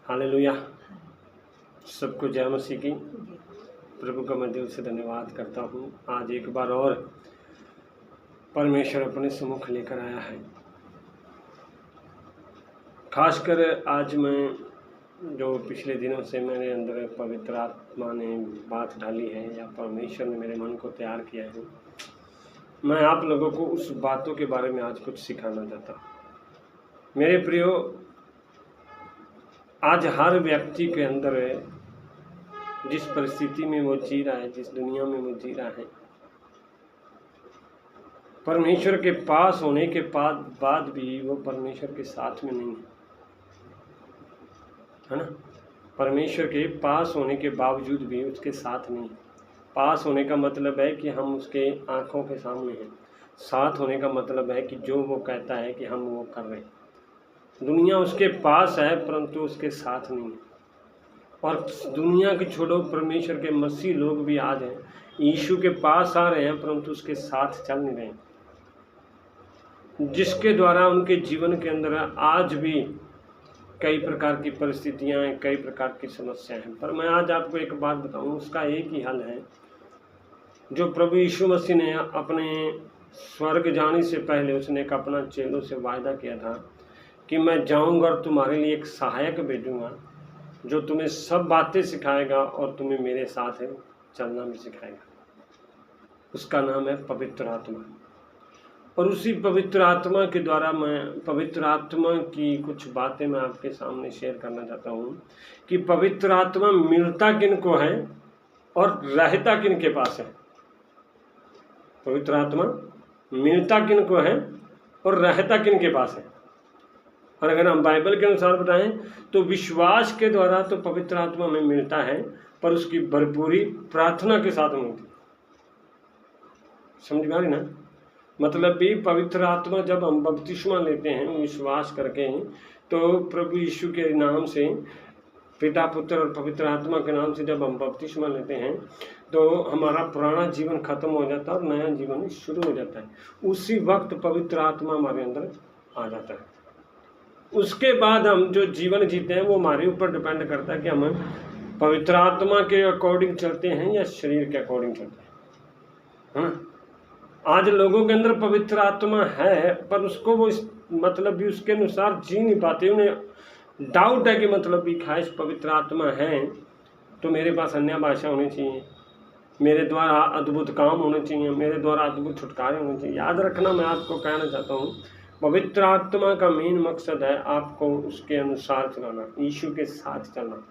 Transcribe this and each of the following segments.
Hallelujah. सबको जय मसीह की। प्रभु का मैं दिल से धन्यवाद करता हूँ। आज एक बार और परमेश्वर अपने सम्मुख लेकर आया है। खासकर आज मैं जो पिछले दिनों से मेरे अंदर पवित्र आत्मा ने बात डाली है या परमेश्वर ने मेरे मन को तैयार किया है, मैं आप लोगों को उस बातों के बारे में आज कुछ सिखाना चाहता हूँ। मेरे प्रियो, आज हर व्यक्ति के अंदर जिस परिस्थिति में वो जी रहा है, जिस दुनिया में वो जी रहा है, परमेश्वर के पास होने के बाद भी वो परमेश्वर के साथ में नहीं है ना। परमेश्वर के पास होने के बावजूद भी उसके साथ नहीं। पास होने का मतलब है कि हम उसके आंखों के सामने हैं। साथ होने का मतलब है कि जो वो कहता है कि हम वो कर रहे हैं। दुनिया उसके पास है परंतु उसके साथ नहीं है। और दुनिया की छोड़ो, परमेश्वर के मसीह लोग भी आज हैं, यीशु के पास आ रहे हैं परंतु उसके साथ चल नहीं रहे हैं, जिसके द्वारा उनके जीवन के अंदर आज भी कई प्रकार की परिस्थितियां हैं, कई प्रकार की समस्याएं हैं। पर मैं आज आपको एक बात बताऊं, उसका एक ही हल है जो प्रभु यीशु मसीह ने अपने स्वर्ग जाने से पहले उसने एक अपना चेलों से वायदा किया था कि मैं जाऊंगा और तुम्हारे लिए एक सहायक भेजूंगा जो तुम्हें सब बातें सिखाएगा और तुम्हें मेरे साथ चलना भी सिखाएगा। उसका नाम है पवित्र आत्मा। और उसी पवित्र आत्मा के द्वारा मैं पवित्र आत्मा की कुछ बातें मैं आपके सामने शेयर करना चाहता हूँ कि पवित्र आत्मा मिलता किन को है और रहता किन के पास है। पवित्र आत्मा मिलता किन को है और रहता किन के पास है। और अगर हम बाइबल के अनुसार बताएं तो विश्वास के द्वारा तो पवित्र आत्मा में मिलता है, पर उसकी भरपूरी प्रार्थना के साथ मिलती है। समझ में आ रही ना। मतलब भी पवित्र आत्मा जब हम बपतिस्मा लेते हैं विश्वास करके, तो प्रभु यीशु के नाम से, पिता पुत्र और पवित्र आत्मा के नाम से जब हम बपतिस्मा लेते हैं तो हमारा पुराना जीवन खत्म हो जाता है और नया जीवन शुरू हो जाता है। उसी वक्त पवित्र आत्मा हमारे अंदर आ जाता है। उसके बाद हम जो जीवन जीते हैं वो हमारे ऊपर डिपेंड करता है कि हम पवित्र आत्मा के अकॉर्डिंग चलते हैं या शरीर के अकॉर्डिंग चलते हैं। आज लोगों के अंदर पवित्र आत्मा है पर उसको वो मतलब भी उसके अनुसार जी नहीं पाते। उन्हें डाउट है कि मतलब भी खास पवित्र आत्मा है तो मेरे पास अन्य भाषा होनी चाहिए, मेरे द्वारा अद्भुत काम होने चाहिए, मेरे द्वारा अद्भुत छुटकारे होने चाहिए। याद रखना, मैं आपको कहना चाहता हूँ, पवित्र आत्मा का मेन मकसद है आपको उसके अनुसार चलाना, यीशु के साथ चलना।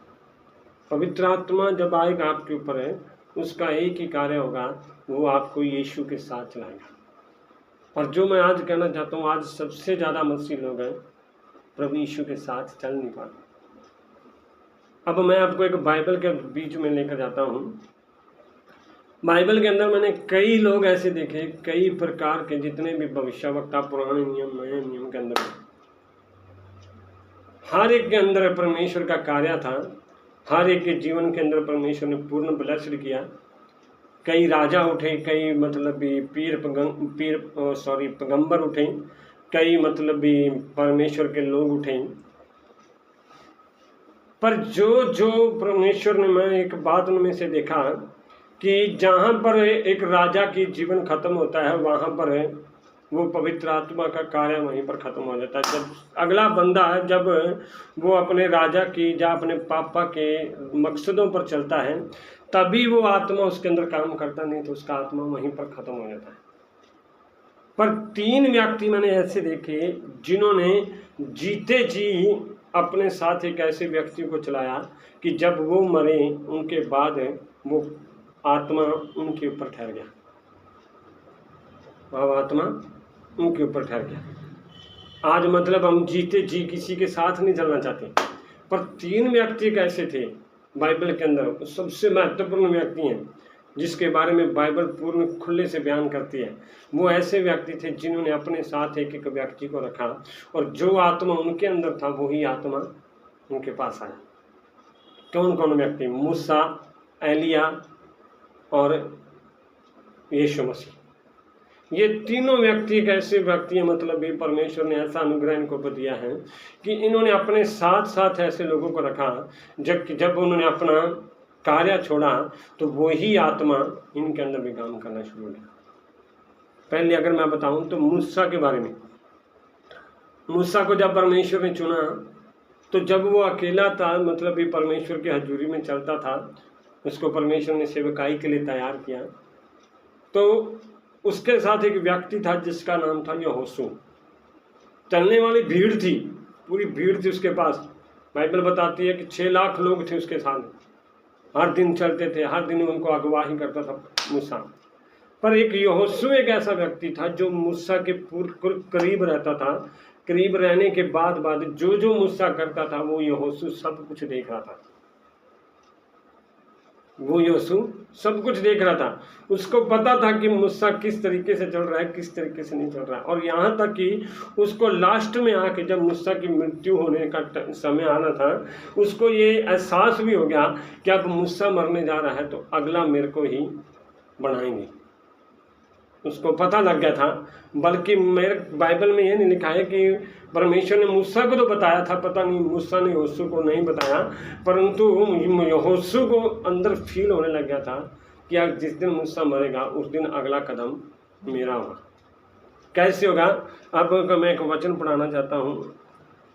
पवित्र आत्मा जब आएगा आपके ऊपर है, उसका एक ही कार्य होगा, वो आपको यीशु के साथ चलाएगा। और जो मैं आज कहना चाहता हूँ, आज सबसे ज़्यादा मसीह लोग हैं प्रभु यीशु के साथ चल नहीं पाते। अब मैं आपको एक बाइबल के बीच में लेकर जाता हूँ। बाइबल के अंदर मैंने कई लोग ऐसे देखे, कई प्रकार के जितने भी भविष्यवक्ता पुराने नियम नए नियम के अंदर, हर एक के अंदर परमेश्वर का कार्य था। हर एक के जीवन के अंदर परमेश्वर ने पूर्ण ब्लेस्ड किया। कई राजा उठे, कई मतलब भी पैगंबर उठे, कई मतलब भी परमेश्वर के लोग उठे। पर जो परमेश्वर ने, मैं एक बात उनमें से देखा कि जहाँ पर एक राजा की जीवन खत्म होता है वहाँ पर वो पवित्र आत्मा का कार्य वहीं पर खत्म हो जाता है। जब अगला बंदा है, जब वो अपने राजा की या अपने पापा के मकसदों पर चलता है, तभी वो आत्मा उसके अंदर काम करता, नहीं तो उसका आत्मा वहीं पर खत्म हो जाता है। पर 3 व्यक्ति मैंने ऐसे देखे जिन्होंने जीते जी अपने साथ एक ऐसे व्यक्ति को चलाया कि जब वो मरे उनके बाद वो आत्मा उनके ऊपर ठहर गया, वह आत्मा उनके ऊपर ठहर गया। आज मतलब हम जीते जी किसी के साथ नहीं चलना चाहते, पर 3 व्यक्ति कैसे थे बाइबल के अंदर, सबसे महत्वपूर्ण व्यक्ति हैं जिसके बारे में बाइबल पूर्ण खुले से बयान करती है। वो ऐसे व्यक्ति थे जिन्होंने अपने साथ एक एक व्यक्ति को रखा और जो आत्मा उनके अंदर था वही आत्मा उनके पास आया। कौन कौन व्यक्ति? मूसा, एलिया और यीशु मसीह। ये तीनों व्यक्ति एक ऐसे व्यक्ति हैं, मतलब ये परमेश्वर ने ऐसा अनुग्रह इनको दिया है कि इन्होंने अपने साथ साथ ऐसे लोगों को रखा, जब उन्होंने अपना कार्य छोड़ा तो वही आत्मा इनके अंदर भी काम करना शुरू हो गया। पहले अगर मैं बताऊं तो मूसा के बारे में, मूसा को जब परमेश्वर ने चुना तो जब वो अकेला था, मतलब ये परमेश्वर की हजूरी में चलता था, उसको परमेश्वर ने सेवकाई के लिए तैयार किया, तो उसके साथ एक व्यक्ति था जिसका नाम था यहोशू। चलने वाली भीड़ थी, पूरी भीड़ थी उसके पास। बाइबल बताती है कि 6 लाख लोग थे उसके साथ, हर दिन चलते थे, हर दिन उनको अगुवाही करता था मूसा। पर एक यहोशू एक ऐसा व्यक्ति था जो मूसा के करीब रहता था। करीब रहने के बाद जो मूसा करता था वो यहोशू सब कुछ देख रहा था। वो यहोशू सब कुछ देख रहा था। उसको पता था कि मूसा किस तरीके से चल रहा है, किस तरीके से नहीं चल रहा है। और यहाँ तक कि उसको लास्ट में आके जब मूसा की मृत्यु होने का समय आना था, उसको ये एहसास भी हो गया कि अब मूसा मरने जा रहा है तो अगला मेरे को ही बढ़ाएंगे। उसको पता लग गया था। बल्कि मेरे बाइबल में ये नहीं लिखा है कि परमेश्वर ने मूसा को तो बताया था, पता नहीं मूसा ने यहोशू को नहीं बताया, परंतु यहोशू को अंदर फील होने लग गया था कि आज जिस दिन मूसा मरेगा उस दिन अगला कदम मेरा होगा। कैसे होगा? अब मैं एक वचन पढ़ाना चाहता हूँ।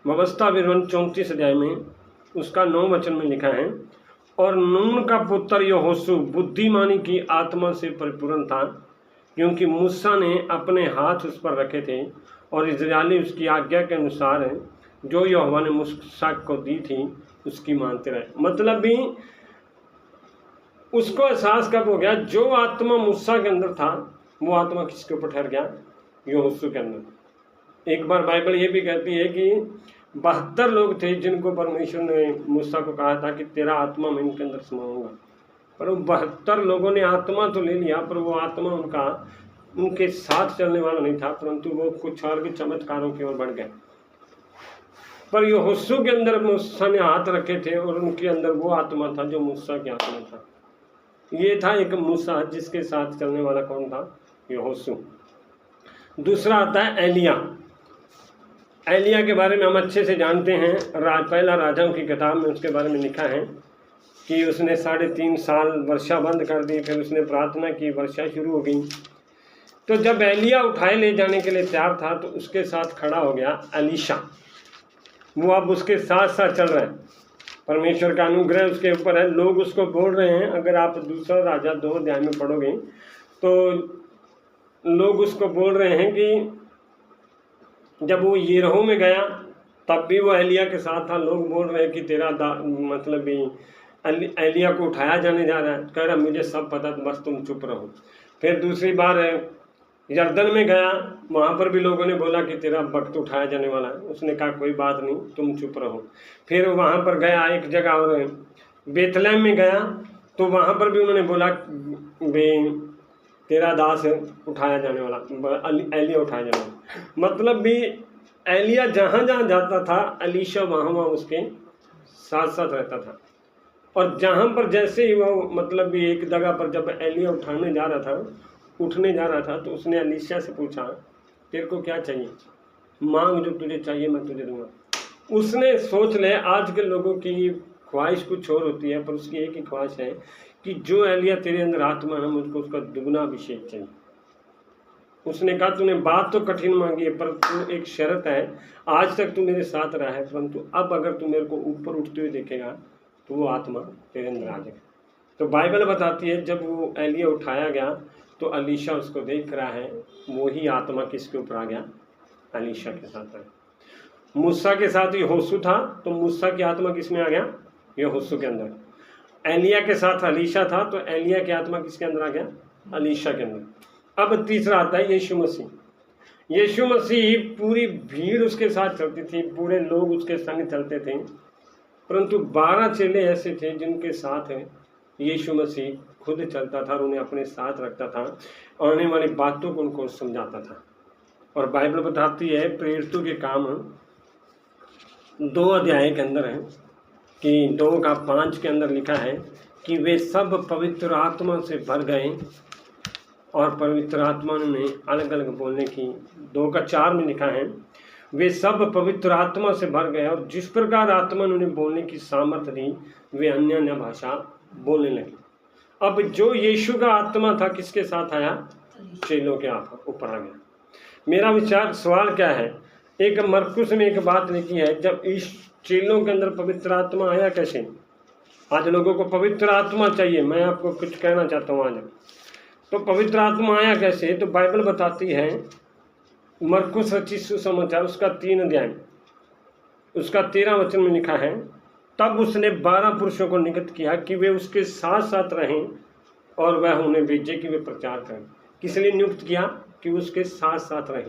व्यवस्था विवरण 34 अध्याय में उसका 9 वचन में लिखा है, और नून का पुत्र यहोशू बुद्धिमानी की आत्मा से परिपूर्ण था, क्योंकि मूसा ने अपने हाथ उस पर रखे थे और इस्राएली उसकी आज्ञा के अनुसार जो यहोवा ने मूसा को दी थी उसकी मानते रहे। मतलब भी उसको एहसास कब हो गया? जो आत्मा मूसा के अंदर था वो आत्मा किसके ऊपर ठहर गया? यहोशू के अंदर। एक बार बाइबल ये भी कहती है कि 72 लोग थे जिनको परमेश्वर ने मूसा को कहा था कि तेरा आत्मा मैं इनके अंदर समाऊंगा, पर वो 72 लोगों ने आत्मा तो ले लिया, पर वो आत्मा उनके साथ चलने वाला नहीं था, परंतु वो कुछ और भी चमत्कारों की ओर बढ़ गए। पर यहोशू के अंदर मूसा ने हाथ रखे थे और उनके अंदर वो आत्मा था जो मूसा की आत्मा था। ये था एक मूसा जिसके साथ चलने वाला कौन था? यहोशू। दूसरा आता है एलिया। एलिया के बारे में हम अच्छे से जानते हैं। पहला राजाओं की किताब में उसके बारे में लिखा है कि उसने 3.5 साल वर्षा बंद कर दी, फिर उसने प्रार्थना की, वर्षा शुरू हो गई। तो जब एलिया उठाए ले जाने के लिए तैयार था तो उसके साथ खड़ा हो गया एलीशा। वो अब उसके साथ साथ चल रहा है। परमेश्वर का अनुग्रह उसके ऊपर है। लोग उसको बोल रहे हैं, अगर आप दूसरा राजा 2 अध्याय में पढ़ोगे तो लोग उसको बोल रहे हैं कि जब वो यरीहो में गया तब भी वो एलिया के साथ था। लोग बोल रहे हैं कि तेरा मतलब भी एलिया को उठाया जाने जा रहा है। कह रहा मुझे सब पता, बस तुम चुप रहो। फिर दूसरी बार यरदन में गया, वहाँ पर भी लोगों ने बोला कि तेरा वक्त उठाया जाने वाला है। उसने कहा कोई बात नहीं, तुम चुप रहो। फिर वहाँ पर गया एक जगह और बेतलेहम में गया तो वहाँ पर भी उन्होंने बोला तेरा दास उठाया जाने वाला, एलिया उठाया जाने वाला। मतलब भी एलिया जहाँ जहाँ जाता था एलीशा वहाँ उसके साथ साथ रहता था। और जहाँ पर जैसे ही वो मतलब भी एक जगह पर जब एलिया उठने जा रहा था तो उसने एलीशा से पूछा तेरे को क्या चाहिए? मांग, जो तुझे चाहिए मैं तुझे दूंगा। उसने सोच ले, आज के लोगों की ख्वाहिश कुछ और होती है, पर उसकी एक ही ख्वाहिश है कि जो एलिया तेरे अंदर आत्मा है मुझको उसका दुगना अभिषेक चाहिए। उसने कहा तूने बात तो कठिन मांगी है, पर तू एक शर्त है, आज तक तू मेरे साथ रहा है, परंतु अब अगर तू मेरे को ऊपर उठते हुए देखेगा तो वो आत्मा तेरे अंदर आ जाएगा। तो बाइबल बताती है जब वो एलिया उठाया गया तो एलीशा उसको देख रहा है, वही आत्मा किसके ऊपर आ गया? एलीशा के साथ है। मूसा के साथ यहोशू था तो मूसा की आत्मा किस में आ गया? यहोशू के अंदर। एलिया के साथ एलीशा था तो एलिया की आत्मा किसके अंदर आ गया? एलीशा के अंदर। अब तीसरा आता है यीशु मसीह। यीशु मसीह, पूरी भीड़ उसके साथ चलती थी, पूरे लोग उसके संग चलते थे, परंतु 12 चेले ऐसे थे जिनके साथ यीशु मसीह खुद चलता था और उन्हें अपने साथ रखता था, आने वाली बातों को उनको समझाता था। और बाइबल बताती है प्रेरितों के काम 2 अध्याय के अंदर है कि 2:5 के अंदर लिखा है कि वे सब पवित्र आत्मा से भर गए और पवित्र आत्मा ने अलग अलग बोलने की 2 का 4 में लिखा है, वे सब पवित्र आत्मा से भर गए और जिस प्रकार आत्मा ने उन्हें बोलने की सामर्थ्य दी वे अन्य अन्य भाषा बोलने लगे। अब जो यीशु का आत्मा था किसके साथ आया? चेलों के ऊपर आ गया। मेरा विचार सवाल क्या है, एक मरकुस में एक बात लिखी है, जब इस चेलों के अंदर पवित्र आत्मा आया कैसे? आज लोगों को पवित्र आत्मा चाहिए, मैं आपको कुछ कहना चाहता हूँ आज। तो पवित्र आत्मा आया कैसे? तो बाइबल बताती है, मरकुस रचित सुसमाचार उसका 3 अध्याय उसका 13 वचन में लिखा है, तब उसने 12 पुरुषों को नियुक्त किया कि वे उसके साथ साथ रहें और वह उन्हें भेजे कि वे प्रचार करें। किस लिए नियुक्त किया? कि उसके साथ साथ रहें।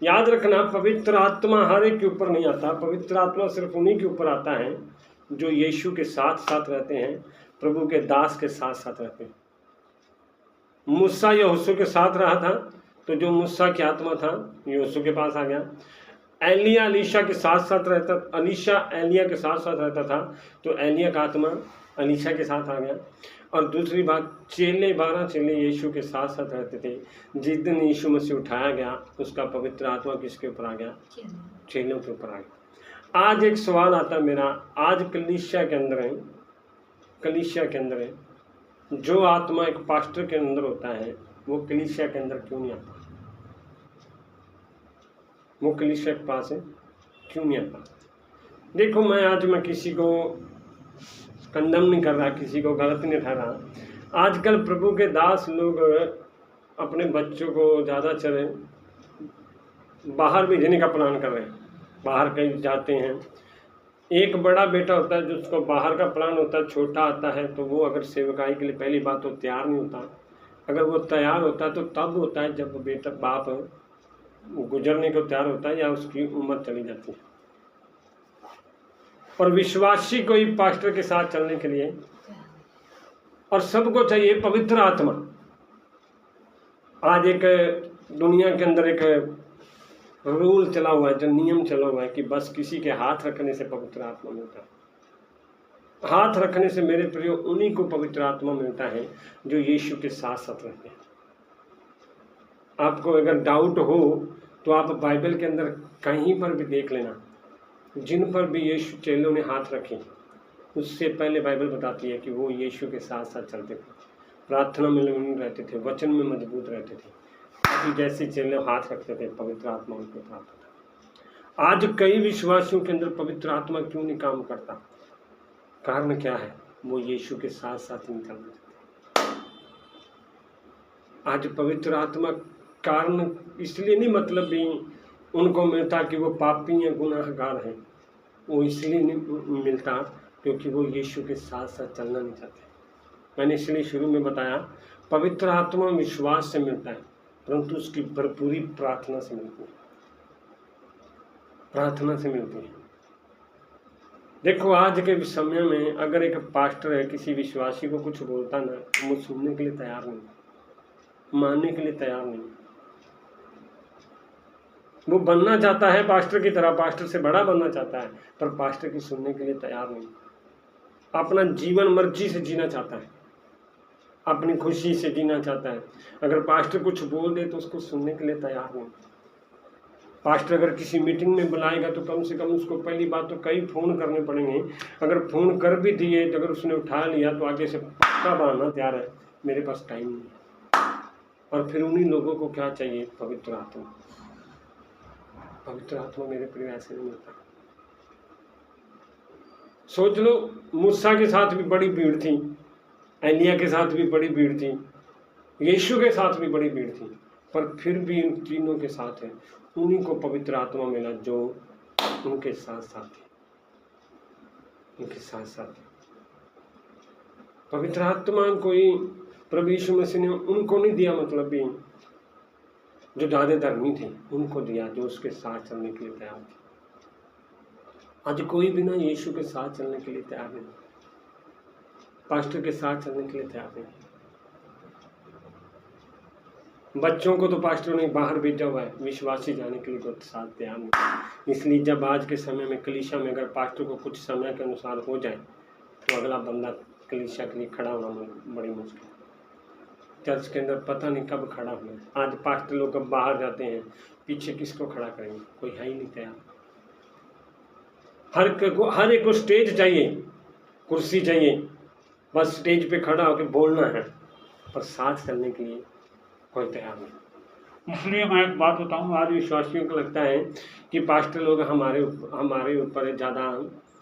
याद रखना, पवित्र आत्मा हर एक के ऊपर नहीं आता, पवित्र आत्मा सिर्फ उन्हीं के ऊपर आता है जो यीशु के साथ साथ रहते हैं, प्रभु के दास के साथ साथ रहते हैं। मूसा यहोशू के साथ रहा था, तो जो मूसा की आत्मा था यहोशू के पास आ गया। एलिया अलीशा के साथ साथ रहता, अलीशा एलिया के साथ साथ रहता था, तो एलिया का आत्मा अलीशा के साथ आ गया। और दूसरी बात, 12 चेले यीशु के साथ साथ रहते थे। जिस दिन यीशु मसीह उठाया गया उसका पवित्र आत्मा किसके ऊपर आ गया? चेलों के ऊपर आ गया। आज एक सवाल आता है मेरा, आज कलीसिया के अंदर है, कलीसिया के अंदर है, जो आत्मा एक पास्टर के अंदर होता है वो कलीसिया के अंदर क्यों नहीं आता? वो कलीसिया के पास है क्यों नहीं आता? देखो, मैं किसी को कंडम नहीं कर रहा, किसी को गलत नहीं ठहरा। आजकल प्रभु के दास लोग अपने बच्चों को ज़्यादा चले बाहर भेजने का प्लान कर रहे हैं, बाहर कहीं जाते हैं। एक बड़ा बेटा होता है जिसको बाहर का प्लान होता है, छोटा आता है तो वो अगर सेवकाई के लिए पहली बात तो तैयार नहीं होता। अगर वो तैयार होता है तो तब होता है जब बेटा बाप गुजरने को तैयार होता है या उसकी उम्र चली जाती है। और विश्वासी को ही पास्टर के साथ चलने के लिए, और सबको चाहिए पवित्र आत्मा। आज एक दुनिया के अंदर एक रूल चला हुआ है, जो नियम चला हुआ है कि बस किसी के हाथ रखने से पवित्र आत्मा मिलता है। हाथ रखने से मेरे प्रियो उन्हीं को पवित्र आत्मा मिलता है जो यीशु के साथ साथ रहते हैं। आपको अगर डाउट हो तो आप बाइबल के अंदर कहीं पर भी देख लेना, जिन पर भी यीशु चेलों ने हाथ रखे उससे पहले बाइबल बताती है कि वो यीशु के साथ साथ चलते थे, प्रार्थना में रहते थे, वचन में मजबूत रहते थे। अभी जैसे चेले हाथ रखते थे पवित्र आत्मा उनको प्राप्त था। आज कई विश्वासियों के अंदर पवित्र आत्मा क्यों नहीं काम करता? कारण क्या है? वो यीशु के साथ साथ नहीं चलना चाहते। आज पवित्र आत्मा कारण इसलिए नहीं, मतलब भी उनको मिलता कि वो पापी या गुनाहगार हैं, वो इसलिए नहीं मिलता क्योंकि वो यीशु के साथ साथ चलना नहीं चाहते। मैंने इसलिए शुरू में बताया, पवित्र आत्मा विश्वास से मिलता है परंतु उसकी भरपूरी प्रार्थना से मिलती है, प्रार्थना से मिलती है। देखो, आज के समय में अगर एक पास्टर है किसी विश्वासी को कुछ बोलता ना, वो सुनने के लिए तैयार नहीं, मानने के लिए तैयार नहीं। वो बनना चाहता है पास्टर की तरह, पास्टर से बड़ा बनना चाहता है, पर पास्टर की सुनने के लिए तैयार नहीं। अपना जीवन मर्जी से जीना चाहता है, अपनी खुशी से जीना चाहता है। अगर पास्टर कुछ बोल दे तो उसको सुनने के लिए तैयार नहीं। पास्टर अगर किसी मीटिंग में बुलाएगा तो कम से कम उसको पहली बात तो कई फ़ोन करने पड़ेंगे। अगर फ़ोन कर भी दिए तो अगर उसने उठा लिया तो आगे से पक्का बहाना तैयार है, मेरे पास टाइम नहीं है। और फिर उन्हीं लोगों को क्या चाहिए? पवित्र आत्मा। पवित्र आत्मा मेरे प्रिय ऐसे नहीं मिलता। सोच लो, मूसा के साथ भी बड़ी भीड़ थी, एलिया के साथ भी बड़ी भीड़ थी, यीशु के साथ भी बड़ी भीड़ थी, पर फिर भी इन तीनों के साथ है उन्हीं को पवित्र आत्मा मिला जो उनके साथ साथ थे, उनके साथ साथ। पवित्र आत्मा कोई प्रभु यीशु मसीह ने उनको नहीं दिया, मतलब भी जो ज़्यादा धर्मी थे उनको दिया, जो उसके साथ चलने के लिए तैयार थे। आज कोई भी ना यीशु के साथ चलने के लिए तैयार नहीं, पास्टर के साथ चलने के लिए तैयार नहीं। बच्चों को तो पास्टर ने बाहर भेजा हुआ है, विश्वासी जाने के लिए तो साथ तैयार नहीं। इसलिए जब आज के समय में कलीसिया में अगर पास्टर को कुछ समय के अनुसार हो जाए तो अगला बंदा कलीसिया के लिए खड़ा होना बड़ी मुश्किल है। चर्च के अंदर पता नहीं कब खड़ा हुआ। आज पास्टर लोग कब बाहर जाते हैं, पीछे किसको खड़ा करेंगे, कोई है ही नहीं तैयार। हर एक को स्टेज चाहिए, कुर्सी चाहिए, बस स्टेज पे खड़ा होकर बोलना है, पर साथ करने के लिए कोई तैयार नहीं। इसलिए मैं एक बात बताऊं, आज विश्वासियों को लगता है कि पास्टर लोग हमारे ऊपर ज़्यादा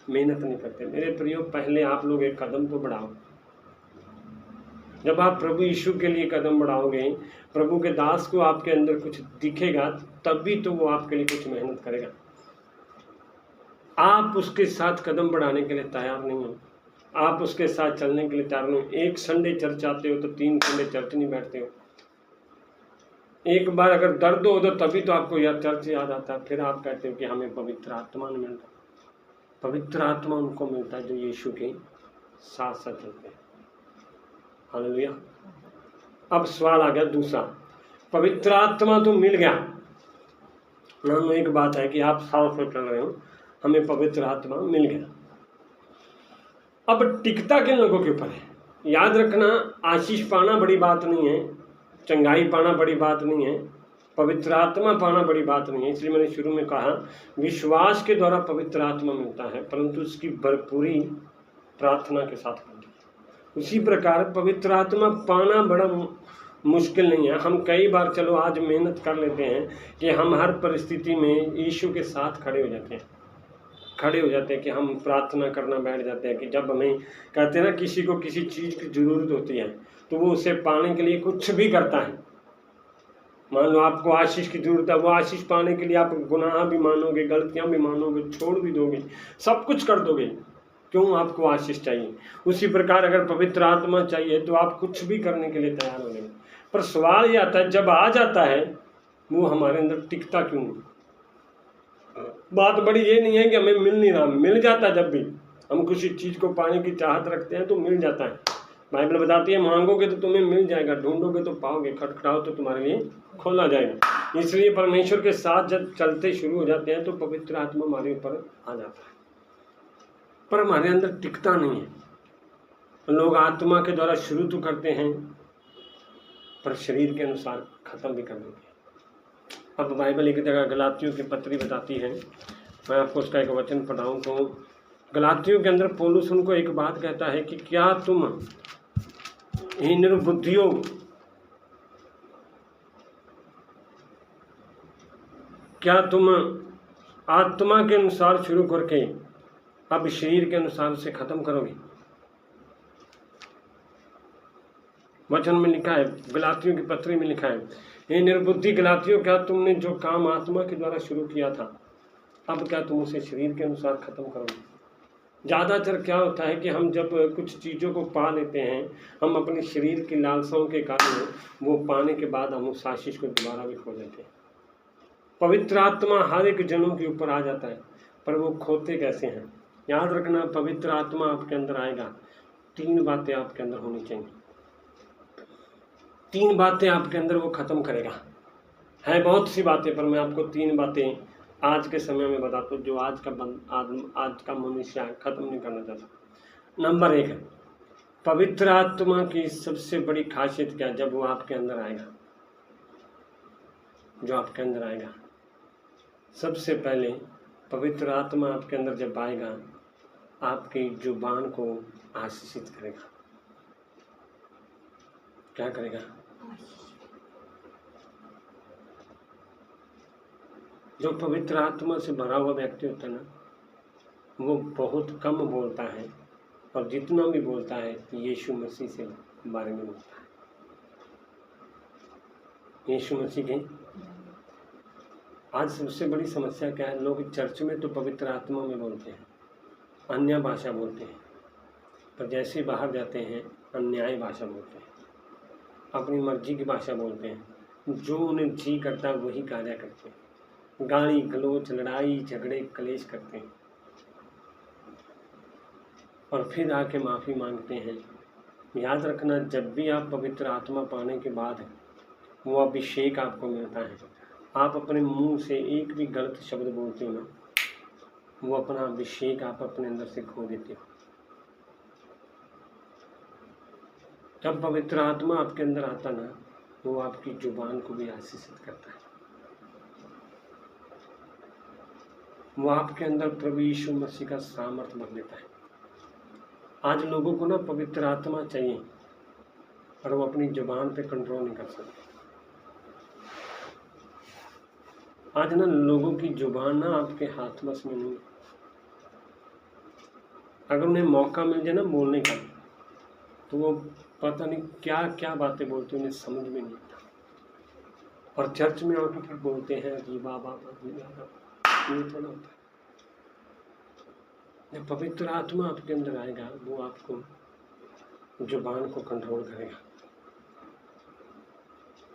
मेहनत नहीं करते। मेरे प्रियो, पहले आप लोग एक कदम तो बढ़ाओ। जब आप प्रभु यीशु के लिए कदम बढ़ाओगे, प्रभु के दास को आपके अंदर कुछ दिखेगा, तभी तो वो आपके लिए कुछ मेहनत करेगा। आप उसके साथ कदम बढ़ाने के लिए तैयार नहीं हो, आप उसके साथ चलने के लिए तैयार नहीं हो। एक संडे चर्च आते हो तो 3 संडे चर्च नहीं बैठते हो। एक बार अगर दर्द हो तो तभी तो आपको यह चर्च याद आता है। फिर आप कहते हो कि हमें पवित्र आत्मा नहीं मिलता। पवित्र आत्मा उनको मिलता है जो यीशु के साथ साथ चलते हैं। हालेलुया। अब सवाल आ गया दूसरा, पवित्र आत्मा तो मिल गया ना, एक बात है कि आप साथ में चल रहे हो, हमें पवित्र आत्मा मिल गया। अब टिकता किन लोगों के ऊपर है? याद रखना, आशीष पाना बड़ी बात नहीं है, चंगाई पाना बड़ी बात नहीं है, पवित्र आत्मा पाना बड़ी बात नहीं है। इसलिए मैंने शुरू में कहा विश्वास के द्वारा पवित्र आत्मा मिलता है, परंतु उसकी भरपूरी प्रार्थना के साथ मिलती है। उसी प्रकार पवित्र आत्मा पाना बड़ा मुश्किल नहीं है। हम कई बार चलो आज मेहनत कर लेते हैं कि हम हर परिस्थिति में यीशु के साथ खड़े हो जाते हैं कि हम प्रार्थना करना बैठ जाते हैं कि जब हमें कहते हैं ना किसी को किसी चीज़ की ज़रूरत होती है तो वो उसे पाने के लिए कुछ भी करता है। मान लो आपको आशीष की ज़रूरत है, वो आशीष पाने के लिए आप गुनाह भी मानोगे, गलतियां भी मानोगे, छोड़ भी दोगे, सब कुछ कर दोगे। क्यों? आपको आशीष चाहिए। उसी प्रकार अगर पवित्र आत्मा चाहिए तो आप कुछ भी करने के लिए तैयार हो जाएंगे। पर सवाल ये आता है, जब आ जाता है वो हमारे अंदर टिकता क्यों नहीं? बात बड़ी ये नहीं है कि हमें मिल नहीं रहा, मिल जाता है। जब भी हम किसी चीज़ को पाने की चाहत रखते हैं तो मिल जाता है। बाइबल बताती है मांगोगे तो तुम्हें मिल जाएगा, ढूंढोगे तो पाओगे, खटखटाओ तो तुम्हारे लिए खोला जाएगा। इसलिए परमेश्वर के साथ जब चलते शुरू हो जाते हैं तो पवित्र आत्मा हमारे ऊपर आ जाता है, पर हमारे अंदर टिकता नहीं है। लोग आत्मा के द्वारा शुरू तो करते हैं पर शरीर के अनुसार खत्म भी कर देते हैं। अब बाइबल एक जगह गलातियों की पत्री बताती है, मैं आपको उसका एक वचन पढ़ाऊँ तो गलातियों के अंदर पौलुस उनको एक बात कहता है कि क्या तुम ही निर्बुद्धियों, क्या तुम आत्मा के अनुसार शुरू करके अब शरीर के अनुसार से खत्म करोगे? वचन में लिखा है, गलातियों की पत्री में लिखा है, हे निर्बुद्धि गलातियों, क्या तुमने जो काम आत्मा के द्वारा शुरू किया था अब क्या तुम उसे शरीर के अनुसार खत्म करोगे? ज़्यादातर क्या होता है कि हम जब कुछ चीज़ों को पा लेते हैं, हम अपने शरीर की लालसाओं के कारण वो पाने के बाद हम उस आशीष को दोबारा भी खो देते हैं। पवित्र आत्मा हर एक जनों के ऊपर आ जाता है, पर वो खोते कैसे हैं? याद रखना, पवित्र आत्मा आपके अंदर आएगा, 3 बातें आपके अंदर होनी चाहिए। 3 बातें आपके अंदर वो खत्म करेगा। है बहुत सी बातें, पर मैं आपको 3 बातें आज के समय में बताता हूँ जो आज का मनुष्य खत्म नहीं करना चाहता। नंबर 1 है, पवित्र आत्मा की सबसे बड़ी खासियत क्या? जब वो आपके अंदर आएगा, जो आपके अंदर आएगा, सबसे पहले पवित्र आत्मा आपके अंदर जब आएगा, आपकी जुबान को आशीषित करेगा। क्या करेगा? जो पवित्र आत्मा से भरा हुआ व्यक्ति होता है ना, वो बहुत कम बोलता है, और जितना भी बोलता है यीशु मसीह से बारे में बोलता है। यीशु मसीह के आज सबसे बड़ी समस्या क्या है? लोग चर्च में तो पवित्र आत्मा में बोलते हैं, अन्य भाषा बोलते हैं, पर जैसे बाहर जाते हैं अन्याय भाषा बोलते हैं, अपनी मर्जी की भाषा बोलते हैं, जो उन्हें जी करता है वही कार्य करते हैं, गाली गलोच, लड़ाई झगड़े कलेश करते हैं, और फिर आके माफ़ी मांगते हैं। याद रखना, जब भी आप पवित्र आत्मा पाने के बाद वो अभिषेक आपको मिलता है, आप अपने मुंह से एक भी गलत शब्द बोलते हो ना, वो अपना अभिषेक आप अपने अंदर से खो देते हो। जब पवित्र आत्मा आपके अंदर आता ना, वो आपकी जुबान को भी आशीषित करता है। वो आपके अंदर प्रभु यीशु मसीह का सामर्थ्य भर देता है। आज लोगों को ना पवित्र आत्मा चाहिए, और वो अपनी जुबान पे कंट्रोल नहीं कर सकते। आज ना लोगों की जुबान ना आपके हाथ बस में नहीं। अगर उन्हें मौका मिल जाए ना बोलने का, तो वो पता नहीं क्या क्या बातें बोलते हैं, उन्हें समझ में नहीं आता। और चर्च में आकर फिर बोलते हैं कि बाबा ये थोड़ा होता है। जब पवित्र आत्मा आपके अंदर आएगा, वो आपको जुबान को कंट्रोल करेगा,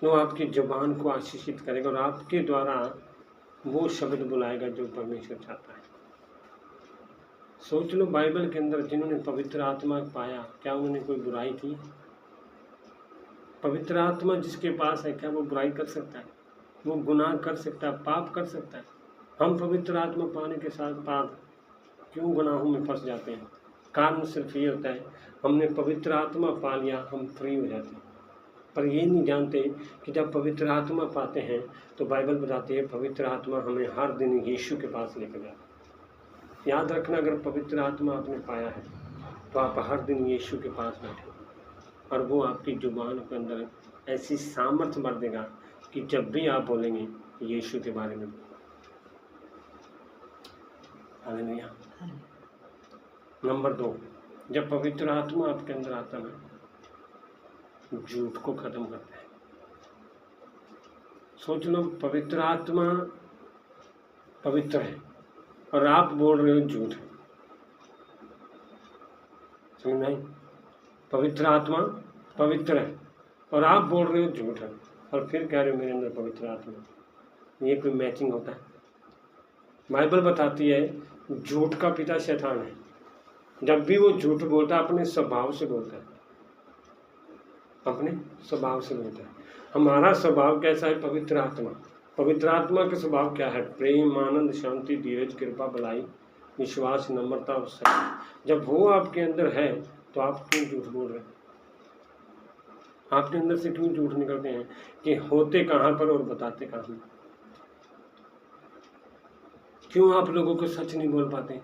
वो आपकी जुबान को आशीषित करेगा, और आपके द्वारा वो शब्द बुलाएगा जो परमेश्वर चाहता है। सोच लो, बाइबल के अंदर जिन्होंने पवित्र आत्मा पाया, क्या उन्होंने कोई बुराई की? पवित्र आत्मा जिसके पास है, क्या वो बुराई कर सकता है? वो गुनाह कर सकता है, पाप कर सकता है? हम पवित्र आत्मा पाने के साथ बाद क्यों गुनाहों में फंस जाते हैं? कारण सिर्फ ये होता है, हमने पवित्र आत्मा पा लिया, हम फ्री हो जाते हैं। पर ये नहीं जानते कि जब पवित्र आत्मा पाते हैं तो बाइबल बताती है पवित्र आत्मा हमें हर दिन यीशु के पास लेकर जाता है। याद रखना, अगर पवित्र आत्मा आपने पाया है तो आप हर दिन यीशु के पास बैठे, और वो आपकी जुबान के अंदर ऐसी सामर्थ्य भर देगा कि जब भी आप बोलेंगे यीशु के बारे में। हालेलुया। नंबर 2, जब पवित्र आत्मा आपके अंदर आता है, झूठ को खत्म करता है। सोच लो, पवित्र आत्मा पवित्र है और आप बोल रहे हो झूठ है। समझ नहीं? पवित्र आत्मा पवित्र है और आप बोल रहे हो झूठ है, और फिर कह रहे हो मेरे अंदर पवित्र आत्मा। ये कोई मैचिंग होता है? बाइबल बताती है झूठ का पिता शैतान है। जब भी वो झूठ बोलता है, अपने स्वभाव से बोलता है, अपने स्वभाव से बोलता है। हमारा स्वभाव कैसा है? पवित्र आत्मा। पवित्र आत्मा का स्वभाव क्या है? प्रेम, आनंद, शांति, धीरज, कृपा, भलाई, विश्वास, नम्रता और सत्य। जब वो आपके अंदर है तो आप क्यों झूठ बोल रहे हैं? आपके अंदर से क्यों झूठ निकलते हैं कि होते कहाँ पर और बताते कहाँ पर? क्यों आप लोगों को सच नहीं बोल पाते?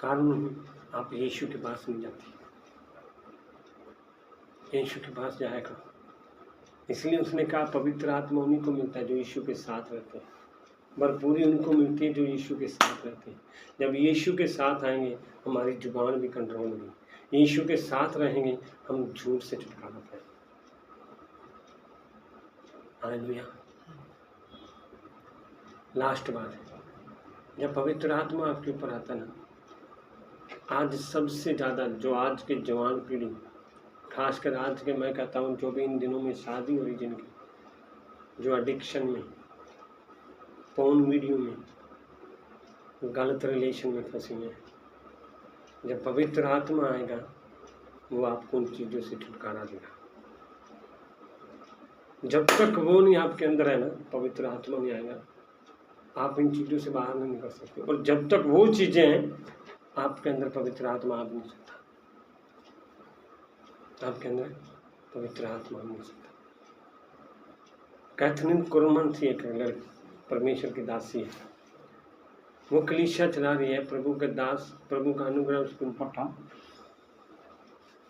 कारण आप यीशु के पास नहीं जाते। यीशु के पास जाया करो। इसलिए उसने कहा पवित्र आत्मा उन्हीं को मिलता है जो यीशु के साथ रहते हैं। भरपूरी उनको मिलती है जो यीशु के साथ रहते हैं। जब यीशु के साथ आएंगे, हमारी जुबान भी कंट्रोल होगी। यीशु के साथ रहेंगे, हम झूठ से छुटकारा पाएंगे। हालेलुया। लास्ट बात है, जब पवित्र आत्मा आपके ऊपर आता ना, आज सबसे ज़्यादा जो आज के जवान पीढ़ी, खासकर आज के, मैं कहता हूँ जो भी इन दिनों में शादी हो रही, जिनकी जो एडिक्शन में, फोन वीडियो में, गलत रिलेशन में फंसे हुए हैं, जब पवित्र आत्मा आएगा वो आपको उन चीज़ों से छुटकारा देगा। जब तक वो नहीं आपके अंदर है ना, पवित्र आत्मा नहीं आएगा, आप इन चीज़ों से बाहर नहीं निकल सकते। और जब तक वो चीज़ें हैं आपके अंदर, पवित्र आत्मा आ नहीं सकता। आपके अंदर पवित्र आत्मा नहीं सकता। कैथरीन कुलमन थी एक लड़की, परमेश्वर की दासी है। वो कलीसिया चला रही है, प्रभु के दास, प्रभु का अनुग्रह उसको पटा।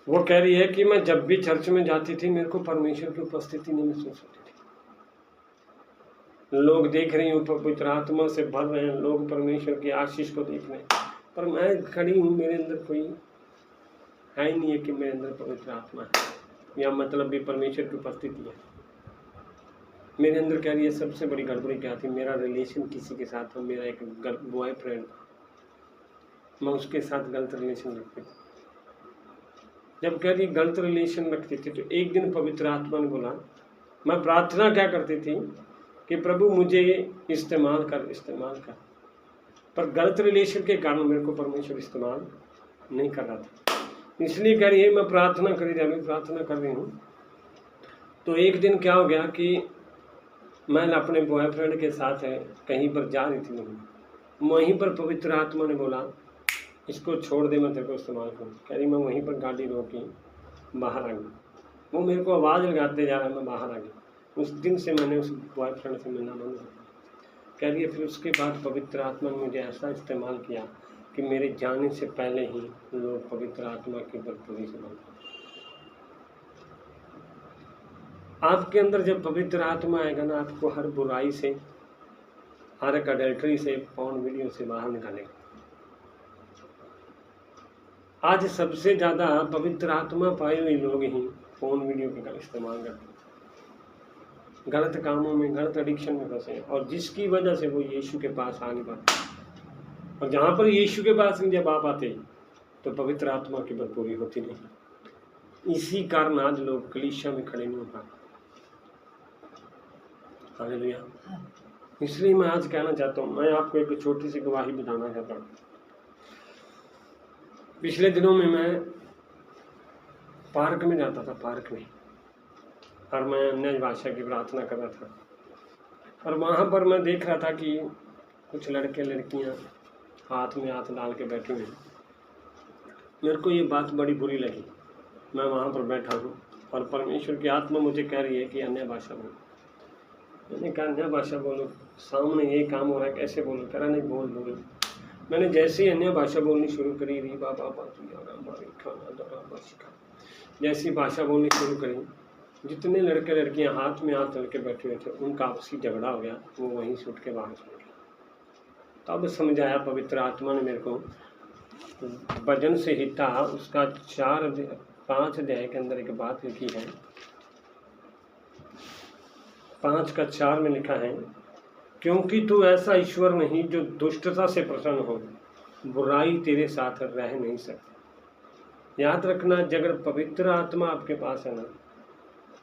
वो कह रही है कि मैं जब भी चर्च में जाती थी, मेरे को परमेश्वर की उपस्थिति नहीं महसूस होती थी। लोग देख रही हूँ, पवित्र आत्मा से भर रहे हैं, लोग परमेश्वर की आशीष को देख रहे हैं, पर मैं खड़ी हूँ, मेरे अंदर कोई है ही नहीं है कि मेरे अंदर पवित्र आत्मा है, या मतलब भी परमेश्वर की उपस्थिति है मेरे अंदर। कह रही है सबसे बड़ी गड़बड़ी क्या थी? मेरा रिलेशन किसी के साथ था, मेरा एक बॉयफ्रेंड था, मैं उसके साथ गलत रिलेशन रखती थी। जब कह रही गलत रिलेशन रखती थी, तो एक दिन पवित्र आत्मा ने बोला, मैं प्रार्थना क्या करती थी कि प्रभु मुझे इस्तेमाल कर, पर गलत रिलेशन के कारण मेरे को परमेश्वर इस्तेमाल नहीं कर रहा था। इसलिए कह रही है मैं प्रार्थना कर रही हूँ। तो एक दिन क्या हो गया कि मैं अपने बॉयफ्रेंड के साथ कहीं पर जा रही थी, वहीं पर पवित्र आत्मा ने बोला इसको छोड़ दे, मैं तेरे को इस्तेमाल करूँ। कह रही मैं वहीं पर गाड़ी रोकी, बाहर आ गई। वो मेरे को आवाज़ लगाते जा रहा है, मैं बाहर आ गई। उस दिन से मैंने उस बॉयफ्रेंड से मिलना बंद कर दिया। कह रही है फिर उसके बाद पवित्र आत्मा ने मुझे ऐसा इस्तेमाल किया कि मेरे जाने से पहले ही लोग पवित्र आत्मा की भरपूरी से बन। आपके अंदर जब पवित्र आत्मा आएगा ना, आपको हर बुराई से, हर एक अडल्ट्री से, पॉर्न वीडियो से बाहर निकालेगा। आज सबसे ज़्यादा पवित्र आत्मा पाए हुए लोग ही फोन वीडियो का इस्तेमाल करते हैं, गलत कामों में, गलत एडिक्शन में फंसे, और जिसकी वजह से वो यीशु के पास आ नहीं पाते। और जहाँ पर यीशु के पास जब आप आते तो पवित्र आत्मा की भरपूरी होती नहीं। इसी कारण आज लोग कलीसिया में खड़े नहीं हो पाते। हालेलुया। इसलिए मैं आज कहना चाहता हूँ, मैं आपको एक छोटी सी गवाही बताना चाहता हूँ। पिछले दिनों में मैं पार्क में जाता था, पार्क में, और मैं अन्य भाषा की प्रार्थना कर रहा था, और वहाँ पर मैं देख रहा था कि कुछ लड़के लड़कियाँ हाथ में हाथ डाल के बैठे हुए हैं। मेरे को ये बात बड़ी बुरी लगी। मैं वहाँ पर बैठा हूँ और परमेश्वर की आत्मा मुझे कह रही है कि अन्य भाषा बोलो। मैंने कहा अन्य भाषा बोलो, सामने ये काम हो रहा है, कैसे बोलो? कह रहा नहीं, बोल बोलो। मैंने जैसे ही अन्य भाषा बोलनी शुरू करी, री बाबा जैसी भाषा बोलनी शुरू करी, जितने लड़के लड़कियां हाथ में हाथ लड़के बैठे हुए थे, उनका आपसी झगड़ा हो गया। वो वहीं से उठ के बाहर चले गए। तब समझाया, पवित्र आत्मा ने मेरे को भजन संहिता उसका 5 अध्याय के अंदर एक बात लिखी है। 5:4 में लिखा है, क्योंकि तू ऐसा ईश्वर नहीं जो दुष्टता से प्रसन्न हो, बुराई तेरे साथ रह नहीं सकती। याद रखना, अगर पवित्र आत्मा आपके पास है ना,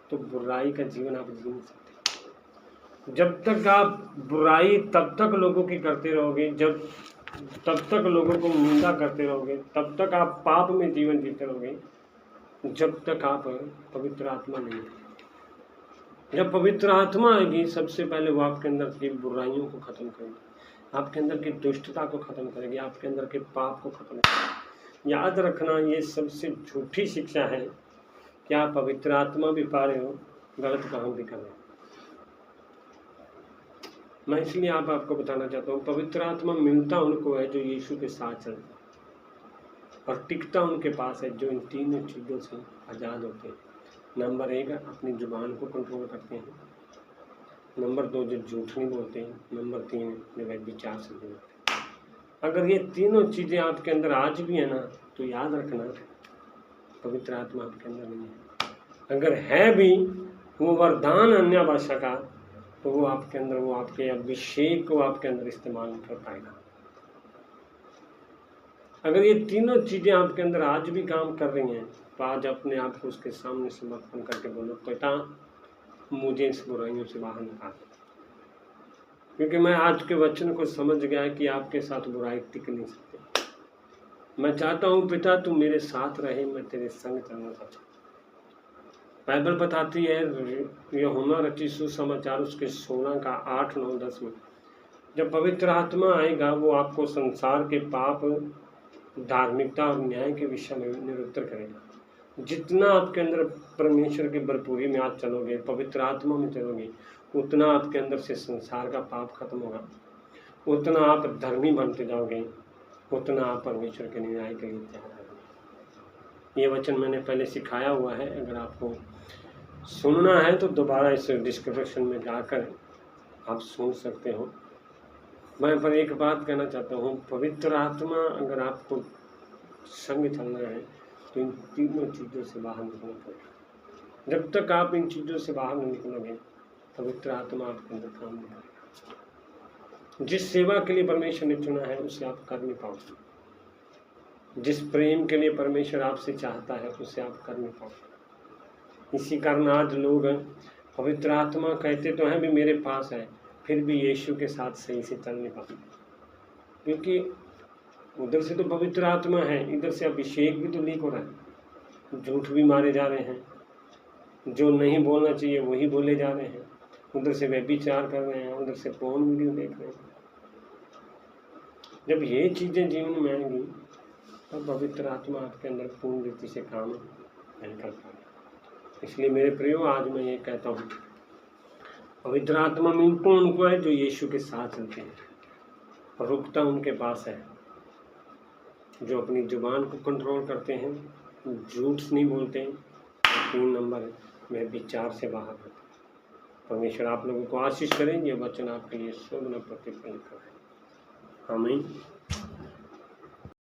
तो बुराई का जीवन आप जी नहीं सकते। जब तक आप बुराई तब तक लोगों की करते रहोगे, तब तक लोगों को निंदा करते रहोगे, तब तक आप पाप में जीवन जीते रहोगे, जब तक आप पवित्र आत्मा नहीं है। जब पवित्र आत्मा आएगी, सबसे पहले वो आपके अंदर की बुराइयों को खत्म करेगी, आपके अंदर की दुष्टता को खत्म करेगी, आपके अंदर के पाप को खत्म करेगी। याद रखना, ये सबसे झूठी शिक्षा है कि आप पवित्र आत्मा भी पा रहे हो, गलत काम भी कर रहे हो। मैं इसलिए आपको बताना चाहता हूँ, पवित्र आत्मा मिलता उनको है जो यीशु के साथ चलता है, और टिकता उनके पास है जो इन 3 चीज़ों से आज़ाद होते हैं। नंबर 1, अपनी जुबान को कंट्रोल करते हैं। नंबर 2, जो झूठ नहीं बोलते हैं। नंबर 3, जो व्यभिचार से दूर होते हैं। अगर ये 3 चीज़ें आपके अंदर आज भी है ना, तो याद रखना, पवित्र आत्मा आपके अंदर नहीं है। अगर है भी वो वरदान अन्य भाषा का, तो वो आपके अंदर, वो आपके अभिषेक को आपके अंदर इस्तेमाल नहीं कर पाएगा। अगर ये 3 चीज़ें आपके अंदर आज भी काम कर रही हैं, तो आज अपने आप को उसके सामने समर्पण करके बोलो, पिता मुझे इस बुराइयों से बाहर निकाल। क्योंकि मैं आज के वचन को समझ गया कि आपके साथ बुराई टिक नहीं सकती। मैं चाहता हूँ पिता तू मेरे साथ रहे, मैं तेरे संग चलना चाहता हूँ। बाइबल बताती है, यूहन्ना रचित सुसमाचार उसके 16 का 8, 9, 10 में, जब पवित्र आत्मा आएगा वो आपको संसार के पाप, धार्मिकता और न्याय के विषय में निरुत्तर करेगा। जितना आपके अंदर परमेश्वर की भरपूरी में आप चलोगे, पवित्र आत्मा में चलोगे, उतना आपके अंदर से संसार का पाप खत्म होगा, उतना आप धर्मी बनते जाओगे, उतना आप परमेश्वर के न्याय के लिए तैयार होगे। ये वचन मैंने पहले सिखाया हुआ है, अगर आपको सुनना है तो दोबारा इस डिस्क्रिप्शन में जाकर आप सुन सकते हो। मैं पर एक बात कहना चाहता हूँ, पवित्र आत्मा अगर आपको संग चलना है तो इन 3 चीज़ों से बाहर निकलना पड़ेगा। जब तक आप इन चीज़ों से बाहर नहीं निकलोगे, पवित्र आत्मा आपके अंदर काम नहीं करेगा। जिस सेवा के लिए परमेश्वर ने चुना है उसे आप कर नहीं पाओगे। जिस प्रेम के लिए परमेश्वर आपसे चाहता है उसे आप कर नहीं पाओगे। इसी कारण आज लोग पवित्र आत्मा कहते तो हैं भी मेरे पास है, फिर भी यीशु के साथ सही से चल नहीं पाते, क्योंकि उधर से तो पवित्र आत्मा है, इधर से अभिषेक भी तो लीक हो रहा है। झूठ भी मारे जा रहे हैं, जो नहीं बोलना चाहिए वही बोले जा रहे हैं, उधर से व्यभिचार कर रहे हैं, उधर से फोन वीडियो देख रहे हैं। जब ये चीज़ें जीवन में आएंगी तब पवित्र आत्मा आपके अंदर पूर्ण रीति से काम नहीं कर पाए। इसलिए मेरे प्रियो, आज मैं ये कहता हूँ, पवित्र आत्मा में कौन को है? जो यीशु के साथ चलते हैं, रुकता उनके पास है, जो अपनी जुबान को कंट्रोल करते हैं, झूठ नहीं बोलते हैं। 3 नंबर में विचार से बाहर रहता हूँ। परमेश्वर आप लोगों को आशीष करें, ये वचन आपके लिए शुभ न प्रतिफल करें। आमीन।